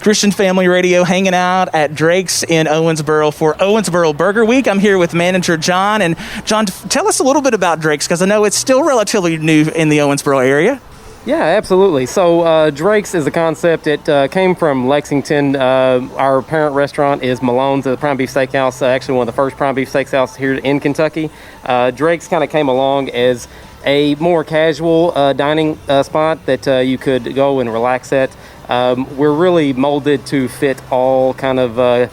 Christian Family Radio, hanging out at Drake's in Owensboro for Owensboro Burger Week. I'm here with manager John. And John, tell us a little bit about Drake's, because I know it's still relatively new in the Owensboro area. Yeah, absolutely. So Drake's is a concept. It came from Lexington. Our parent restaurant is Malone's, the prime beef steakhouse, actually one of the first prime beef steakhouse here in Kentucky. Drake's kind of came along as a more casual dining spot that you could go and relax at. We're really molded to fit all kind of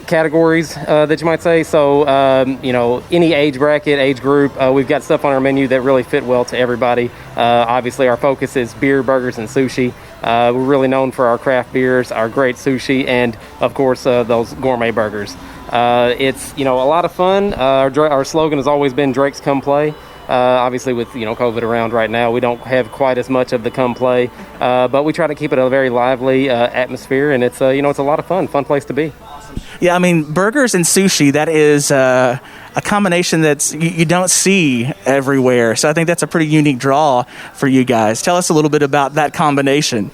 categories that you might say. So, any age bracket, age group, we've got stuff on our menu that really fit well to everybody. Obviously, our focus is beer, burgers, and sushi. We're really known for our craft beers, our great sushi, and, of course, those gourmet burgers. It's, a lot of fun. Our slogan has always been Drake's Come Play. Obviously, with COVID around right now, we don't have quite as much of the come play, but we try to keep it a very lively atmosphere, and it's it's a lot of fun place to be. Yeah, I mean, burgers and sushi, that is a combination that's you don't see everywhere. So I think that's a pretty unique draw for you guys. Tell us a little bit about that combination.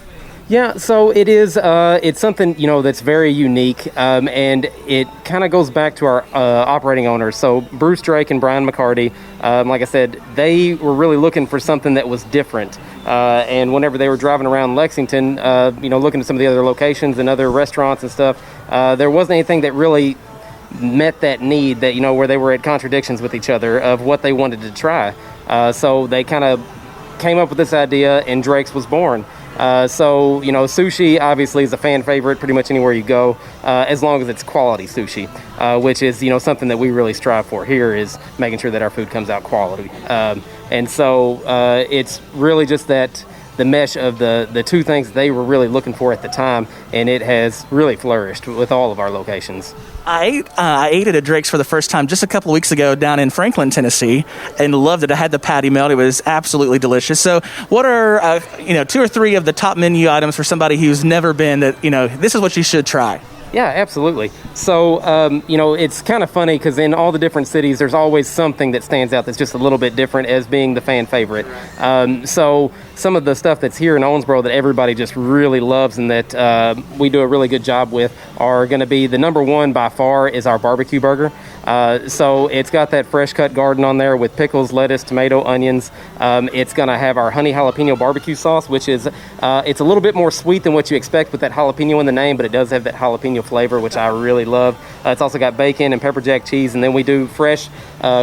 Yeah, so it is. It's something that's very unique, and it kind of goes back to our operating owners. So Bruce Drake and Brian McCarty, like I said, they were really looking for something that was different. And whenever they were driving around Lexington, looking at some of the other locations and other restaurants and stuff, there wasn't anything that really met that need. That where they were at contradictions with each other of what they wanted to try. So they kind of came up with this idea, and Drake's was born. Sushi obviously is a fan favorite pretty much anywhere you go, as long as it's quality sushi, which is, something that we really strive for here, is making sure that our food comes out quality. It's really just that the mesh of the two things they were really looking for at the time, and it has really flourished with all of our locations. I ate it at Drake's for the first time just a couple of weeks ago down in Franklin, Tennessee, and loved it. I had the patty melt. It was absolutely delicious. So what are, 2 or 3 of the top menu items for somebody who's never been that, this is what you should try? Yeah, absolutely. So, it's kind of funny because in all the different cities, there's always something that stands out that's just a little bit different as being the fan favorite. So some of the stuff that's here in Owensboro that everybody just really loves and that we do a really good job with are going to be the number one by far is our barbecue burger. So it's got that fresh cut garden on there with pickles, lettuce, tomato, onions. It's going to have our honey jalapeno barbecue sauce, which is it's a little bit more sweet than what you expect with that jalapeno in the name, but it does have that jalapeno flavor, which I really love. It's also got bacon and pepper jack cheese, and then we do fresh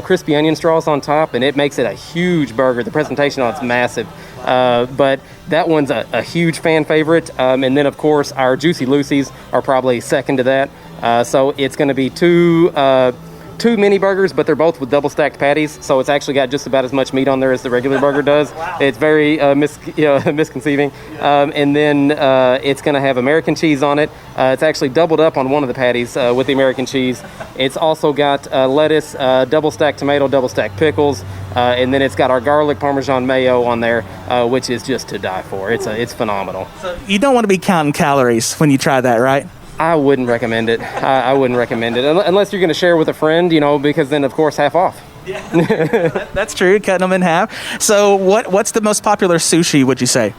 crispy onion straws on top, and it makes it a huge burger. The presentation on it's massive, but that one's a huge fan favorite. And then, of course, our Juicy Lucy's are probably second to that. So it's going to be two mini burgers, but they're both with double stacked patties, so it's actually got just about as much meat on there as the regular burger does. Wow. It's very misconceiving. And then it's going to have American cheese on it. It's actually doubled up on one of the patties with the American cheese. It's also got lettuce, double stacked tomato, double stacked pickles, and then it's got our garlic Parmesan mayo on there, which is just to die for. It's phenomenal. So you don't want to be counting calories when you try that, right? I wouldn't recommend it. I wouldn't recommend it unless you're going to share with a friend, because then, of course, half off. Yeah, that's true. Cutting them in half. So what's the most popular sushi, would you say?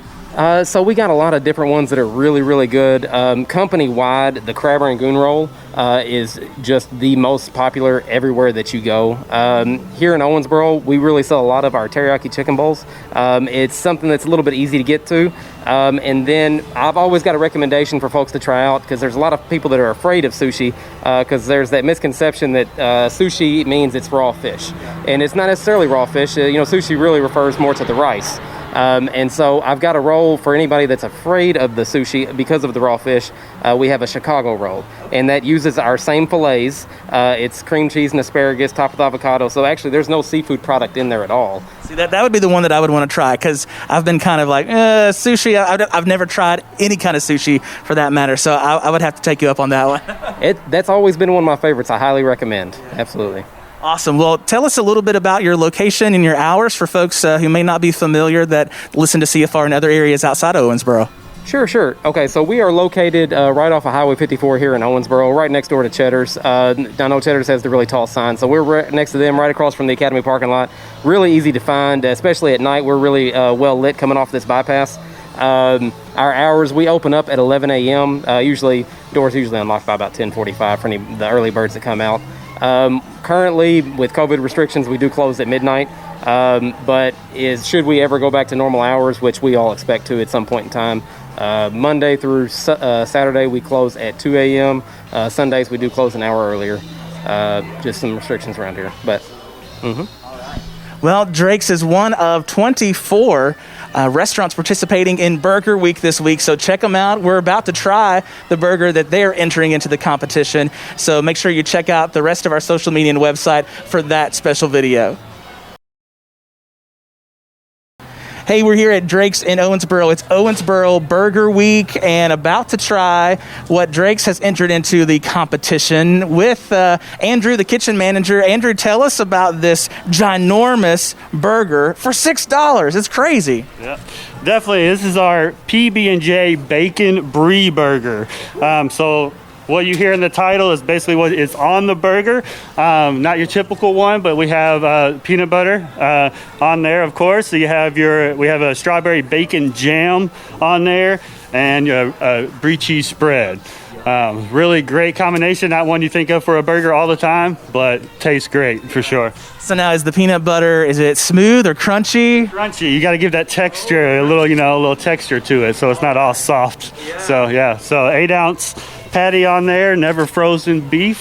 So we got a lot of different ones that are really, really good. Company-wide, the crab rangoon roll is just the most popular everywhere that you go. Here in Owensboro, we really sell a lot of our teriyaki chicken bowls. It's something that's a little bit easy to get to. And then I've always got a recommendation for folks to try out, because there's a lot of people that are afraid of sushi because there's that misconception that sushi means it's raw fish. And it's not necessarily raw fish. Sushi really refers more to the rice. And so I've got a roll for anybody that's afraid of the sushi because of the raw fish. We have a Chicago roll, and that uses our same fillets. It's cream cheese and asparagus topped with avocado. So actually there's no seafood product in there at all. See, that would be the one that I would want to try, because I've been kind of like, sushi. I've never tried any kind of sushi for that matter. So I would have to take you up on that one. That's always been one of my favorites. I highly recommend. Absolutely. Awesome. Well, tell us a little bit about your location and your hours for folks who may not be familiar that listen to CFR in other areas outside of Owensboro. Sure. Okay, so we are located right off of Highway 54 here in Owensboro, right next door to Cheddar's. I know Cheddar's has the really tall sign, so we're right next to them, right across from the Academy parking lot. Really easy to find, especially at night. We're really well lit coming off this bypass. Our hours, we open up at 11 a.m. Doors usually unlocked by about 10:45 for the early birds that come out. Currently, with COVID restrictions, we do close at midnight. But should we ever go back to normal hours, which we all expect to at some point in time, Monday through Saturday we close at 2 a.m. Sundays we do close an hour earlier. Just some restrictions around here, but. Well, Drake's is one of 24 restaurants participating in Burger Week this week, so check them out. We're about to try the burger that they're entering into the competition, so make sure you check out the rest of our social media and website for that special video. Hey, we're here at Drake's in Owensboro. It's Owensboro Burger Week and about to try what Drake's has entered into the competition with Andrew, the kitchen manager. Andrew, tell us about this ginormous burger for $6. It's crazy. Yeah, definitely. This is our PB&J Bacon Brie Burger. So what you hear in the title is basically what is on the burger. Not your typical one, but we have peanut butter on there, of course. So we have a strawberry bacon jam on there and a brie cheese spread. Really great combination. Not one you think of for a burger all the time, but tastes great for sure. So now, is the peanut butter, is it smooth or crunchy? Crunchy. You got to give that texture, a little texture to it, so it's not all soft. Yeah. So 8-ounce patty on there, never frozen beef.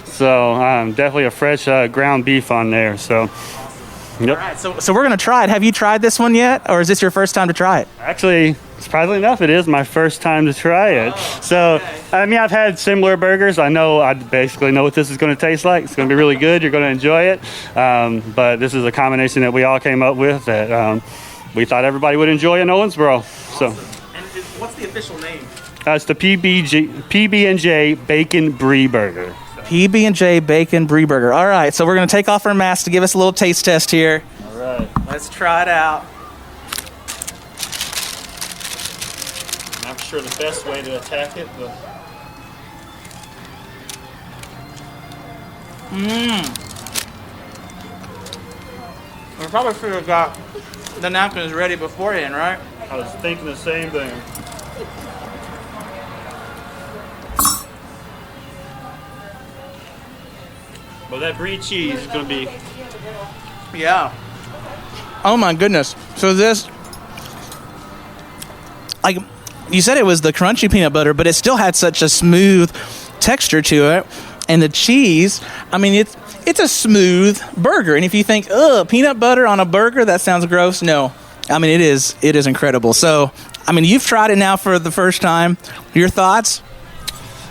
So definitely a fresh ground beef on there. So. Yep. All right, so we're going to try it. Have you tried this one yet, or is this your first time to try it? Actually, surprisingly enough, it is my first time to try it. I've had similar burgers. I basically know what this is going to taste like. It's going to be really good. You're going to enjoy it. But this is a combination that we all came up with that we thought everybody would enjoy in Owensboro. So. And what's the official name? It's the PB&J Bacon Brie Burger. PB&J Bacon Brie Burger. All right, so we're going to take off our masks to give us a little taste test here. All right. Let's try it out. I'm sure the best way to attack it. We probably should have got the napkins ready beforehand, right? I was thinking the same thing. Well, that brie cheese is going to be... Yeah. Oh my goodness. So this, like you said, it was the crunchy peanut butter, but it still had such a smooth texture to it. And the cheese, I mean, it's a smooth burger. And if you think, peanut butter on a burger, that sounds gross. No. I mean, it is incredible. So, I mean, you've tried it now for the first time. Your thoughts?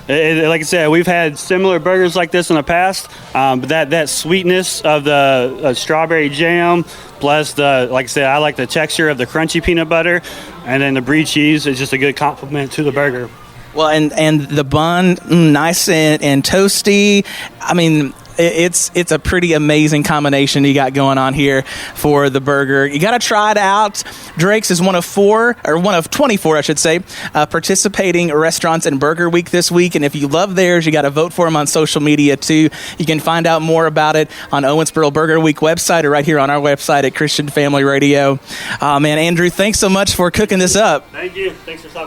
Like I said, we've had similar burgers like this in the past, but that sweetness of the strawberry jam, plus like I said, I like the texture of the crunchy peanut butter, and then the brie cheese is just a good complement to the burger. Well, and the bun, nice and toasty. I mean, it's a pretty amazing combination you got going on here for the burger. You got to try it out. Drake's is one of 24, I should say, participating restaurants in Burger Week this week. And if you love theirs, you got to vote for them on social media too. You can find out more about it on Owensboro Burger Week website or right here on our website at Christian Family Radio. Man, Andrew, thanks so much for cooking this up. Thank you. Thanks for stopping.